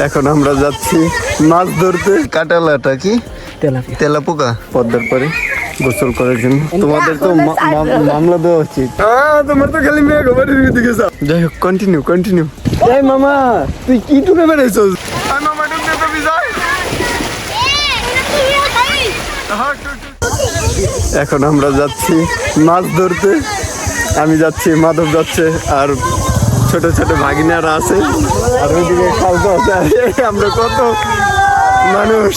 এখন আমরা যাচ্ছি মাছ ধরতে। কাটালাটা কি তেলাপোকা পদ্মার পরে গোসল করার জন্য। তোমাদের তো মামলা দেওয়া উচিত। তোমার তো খালি মেয়ে গোবরের দিকে যাও। যাই হোক, কন্টিনিউ। এই মামা, তুই কি টুকে বেড়াইছস? মামা টুকে কবি যাই। এখন আমরা যাচ্ছি মাছ ধরতে। আমি যাচ্ছি, মাধব যাচ্ছে, আর ছোট ছোট ভাগিনারা আছে, আর ওইদিকে খালতো আছে। আমরা কত মানুষ।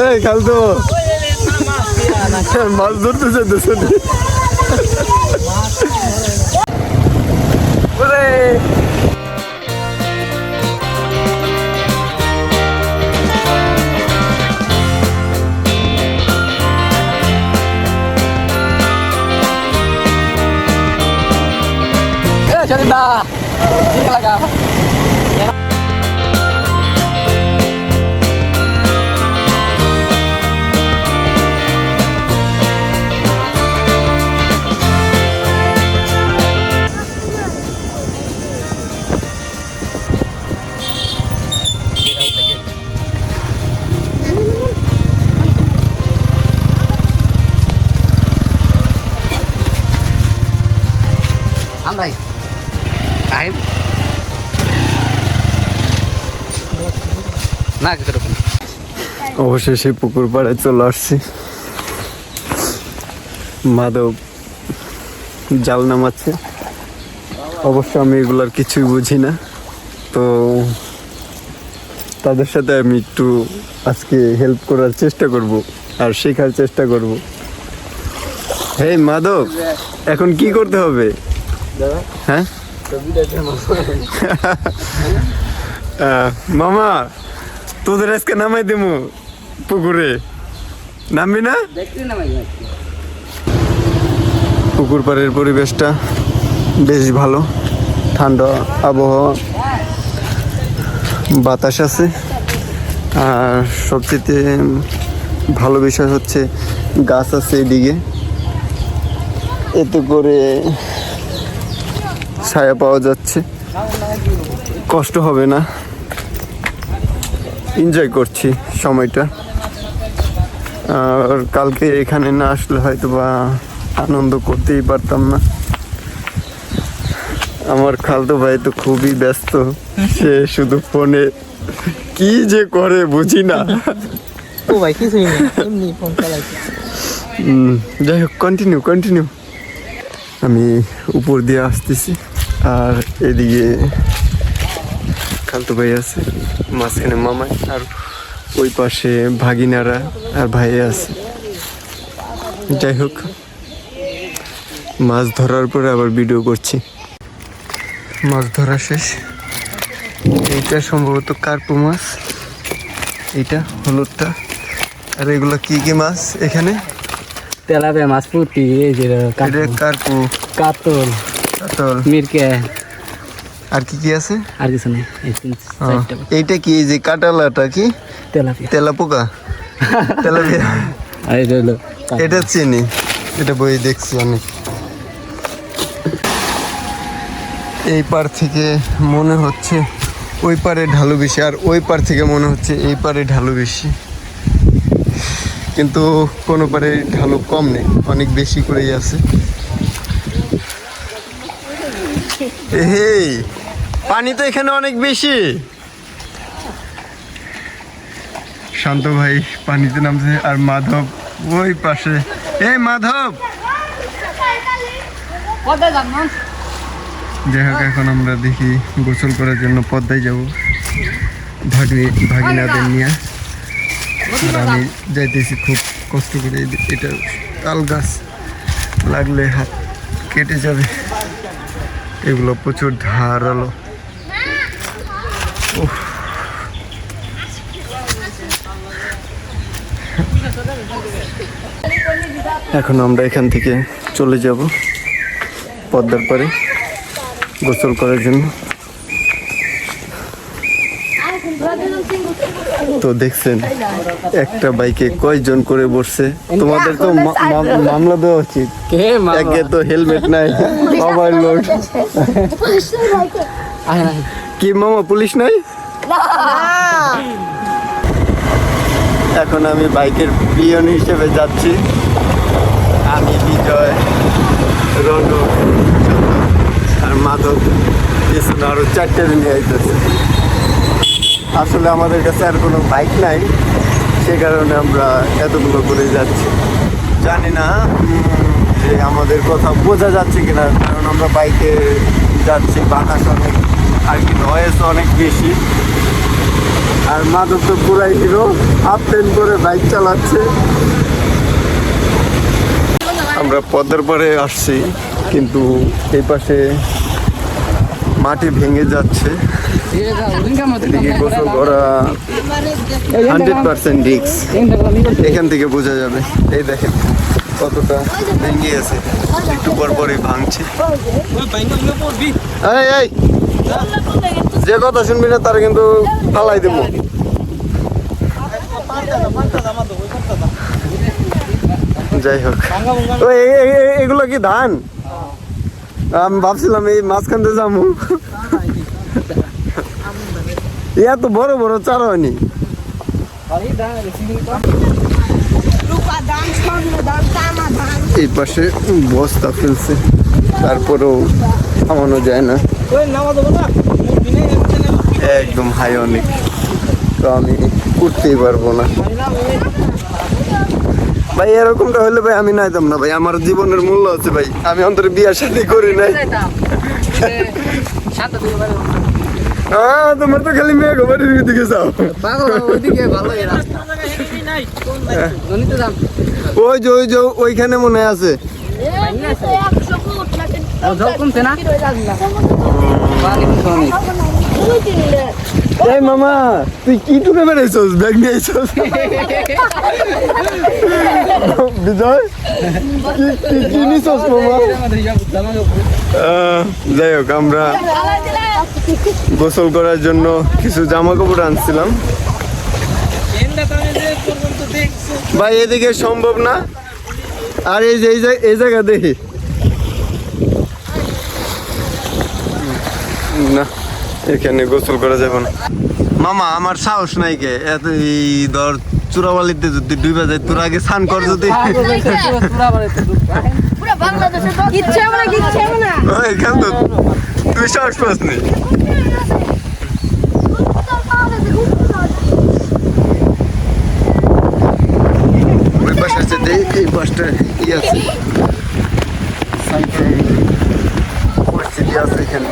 এই খালতো মাছ ধরতে চাইতেছে। অবশেষে পুকুর পাড়ে চলে আসছি। মাধব জাল নামাচ্ছে। অবশ্য আমি এগুলার কিছুই বুঝি না, তো তাদের সাথে আমি একটু আজকে হেল্প করার চেষ্টা করব আর শেখার চেষ্টা করব। হেই মাধব, এখন কি করতে হবে? হ্যাঁ মামা, তোদের আজকে নামাই দেবো পুকুরে, নামবি না? পুকুর পাড়ের পরিবেশটা বেশ ভালো, ঠান্ডা আবহাওয়া, বাতাস আছে। আর সবচেয়ে ভালো বিষয় হচ্ছে গাছ আছে এদিকে, এতে করে ছায়া পাওয়া যাচ্ছে, কষ্ট হবে না। এনজয় করছি সময়টা। আর কালকে এখানে না আসলে হয়তো বা আনন্দ করতেই পারতাম না। আমার খালতো ভাই তো খুবই ব্যস্ত, সে শুধু ফোনে কি যে করে বুঝি না। যাই হোক, কন্টিনিউ। আমি উপর দিয়ে আসতেছি, আর এদিকে খালতো ভাই আছে, মাঝখানে মামাই, আর ওই পাশে ভাগিনারা আর ভাই আছে। যাই হোক, মাছ ধরার পরে আবার ভিডিও করছি। মাছ ধরা শেষ। এইটা সম্ভবত কার্পু মাছ, এইটা হলুদটা। আর এগুলো কি মাছ এখানে? তেলাপিয়া মাছ, পুঁটি, কার্পু, কাতল, মিরকে। আর কি আছে? আর কিছু নেই। এইটা কি, যে কাটালাটা কি? তেলাপোকা, তেলাপিয়া। এটা চিনি, এটা বই দেখছি অনেক। এই পার থেকে মনে হচ্ছে ওই পারে ঢালু বেশি, আর ওই পার থেকে মনে হচ্ছে এই পারে ঢালু বেশি, কিন্তু কোনো পারে ঢালু কম নেই, অনেক বেশি করেই আছে। এই পানি তো এখানে অনেক বেশি। শান্ত ভাই পানিতে নামছে, আর মাধব ওই পাশে। এই মাধব, যাই হোক, এখন আমরা দেখি গোসল করার জন্য পদ্মায় যাব ভাগিনাদের নিয়ে। আর আমি যাইতেছি খুব কষ্ট করে। এটা তাল গাছ, লাগলে হাত কেটে যাবে। এগুলো প্রচুর ধারালো। এখন আমরা এখান থেকে চলে যাব পদ্মার পাড়ে গোসল করার জন্য। তো দেখছেন একটা বাইকে কয়জন করে বসছে। তোমাদের তো মামলা দেওয়া উচিত। একে তো হেলমেট নাই, ওভারলোড। কি মামা পুলিশ নাই? এখন আমি বাইকের পিয়ন হিসেবে যাচ্ছি। আমি বিজয়, রনু আর মাধব পিছনে আরো 4টে নিয়ে আইতেছে। আসলে আমাদের কাছে আর কোনো বাইক নাই, সে কারণে আমরা এতগুলো করে যাচ্ছি। জানি না যে আমাদের কথা বোঝা যাচ্ছে কিনা, কারণ আমরা বাইকে যাচ্ছি, বাতাস অনেক আর কি, নয়েজ অনেক বেশি। আর মাধব তো পুরাই হিরো, হাফ প্যান্ট করে বাইক চালাচ্ছে। আমরা পদ্মার পরে আসছি, কিন্তু এই পাশে মাটি ভেঙে যাচ্ছে। এদিকে গোসল করা 100% রিস্ক, এখান থেকে বোঝা যাবে। এই দেখেন কতটা ভেঙে আছে, একটু পর পরই ভাঙছে। এই যে কথা শুনবি না তার কিন্তু ফালাই দেবো। যাই হোক, এগুলো কি ধান? আমি ভাবছিলাম এই মাঝখান দিয়ে যাবো। এত বড় বড় চারা হয়নি। এই পাশে বস্তা ফেলছে, তারপরেও থামানো যায় না, একদম হাই অনেক। তো আমি উঠতেই পারবো না ভাই। এরকমটা হলে ভাই আমি নাইতাম না ভাই, আমার জীবনের মূল্য আছে ভাই। আমি অন্তরে বিয়ার সাথে করি নাই। তোমার তো খালি মেয়ে গোবারের দিকে যাও। ওই যে ওইখানে মনে আছে। এই মামা তুই কি টুকে বেড়াইছস? ব্যাগ নিয়ে আইছস? বিজয় কি নিছস মামা? যাই হোক, আমরা গোসল করার জন্য কিছু জামা কাপড় আনছিলাম ভাই। এদিকে সম্ভব না। আর এই যে এই জায়গা দেখি না, এখানে গোসল করা যাবে না মামা। আমার সাহস নাই কে এত, এই ধর চূড়াবালিতে যদি ডুবে যায়, তোর আগে স্নান কর যদি। এখান তো তুই সাহস পাস নি। ওই পাশে আছে, এই পাশটা ই আছে, পরিস্থিতি আছে এখানে।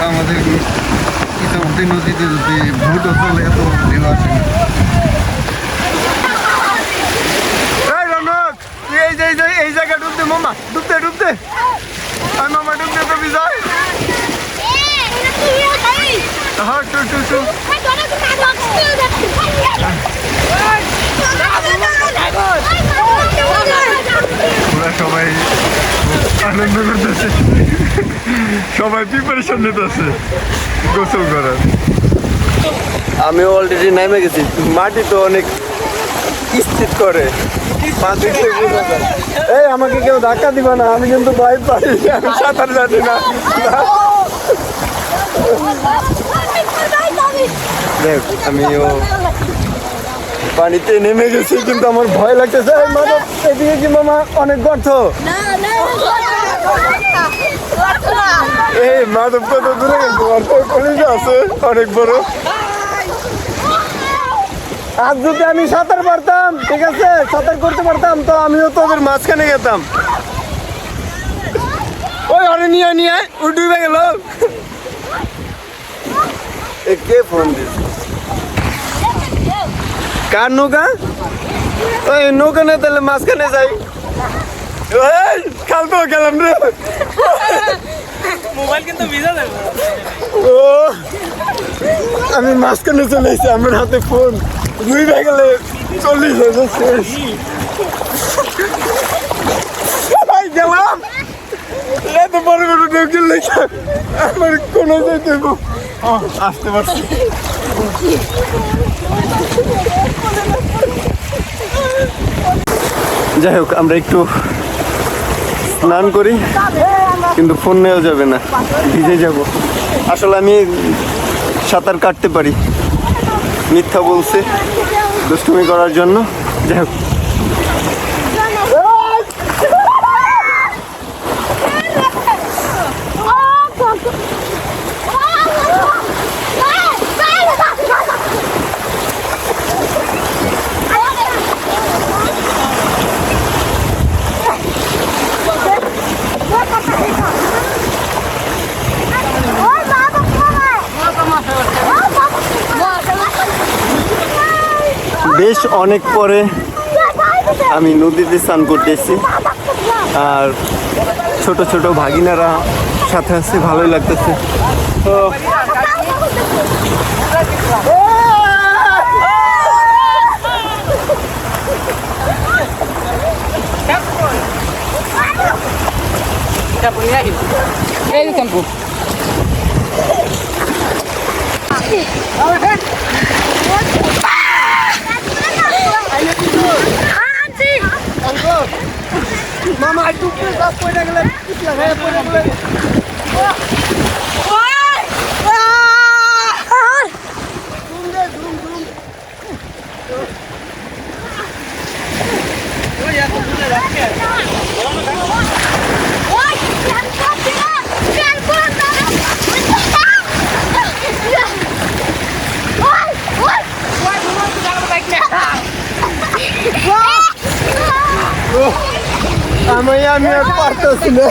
আমাদের ইতিমধ্যে নদীতে যদি ভোটও চলে, এত ঢেউ আসে না। এই জায়গা ডুবতে মামা, ডুবতে আর মামা ডুবতে তো বিজয়। হ্যাঁ টু ওরা সবাই আনন্দ করতেছে, সবাই প্রিপারেশন নিতেছে গোসল করার। আমি অলরেডি নেমে গেছি, মাটি তো অনেক স্থির করে। এই আমাকে কেউ ধাক্কা দিবা না, আমি কিন্তু ভয় পাই, আমি সাঁতার জানি না। দেখ আমিও পানিতে নেমে গেছি, কিন্তু আমার ভয় লাগতেছে। মাধব এদিকে কি মামা অনেক গর্ত? এই মাধব কত দূরে গেছে, গর্ত কলিজা আছে অনেক বড়। আজ যদি আমি সাঁতার পারতাম, ঠিক আছে, সাঁতার করতে পারতাম, তো আমিও তোদের মাঝখানে গেতাম। ওই অনে নিয়ে ডুবে গেল। কে ফোন দিয়েছে? কার নৌকা? ওই নৌকা নেই, তাহলে মাঝখানে যাই। খাল তো গেলাম রে। মোবাইল কিন্তু ভিজা যাবে। ও আমি মাঝখানে চলে এসেছি, আমার হাতে ফোন ঘুরে গেলে 40,000 শেষ। ভাই গেলাম এত বড় বড় ঢুকিল লেখা আমার কোনো যেতে আসতে পারছি। যাই হোক আমরা একটু স্নান করি, কিন্তু ফোন নেওয়া যাবে না, ভিজে যাব। আসলে আমি সাঁতার কাটতে পারি, মিথ্যা বলছে দুষ্টুমি করার জন্য। যাই হোক বেশ অনেক পরে আমি নদীতে স্নান করতেছি, আর ছোট ছোট ভাগিনারা সাথে আছে, ভালোই লাগতেছে। তো এই ক্যাম্পু মামা একটু পড়ে গেলে পড়ে গেলে আমি আর পারতেছি না।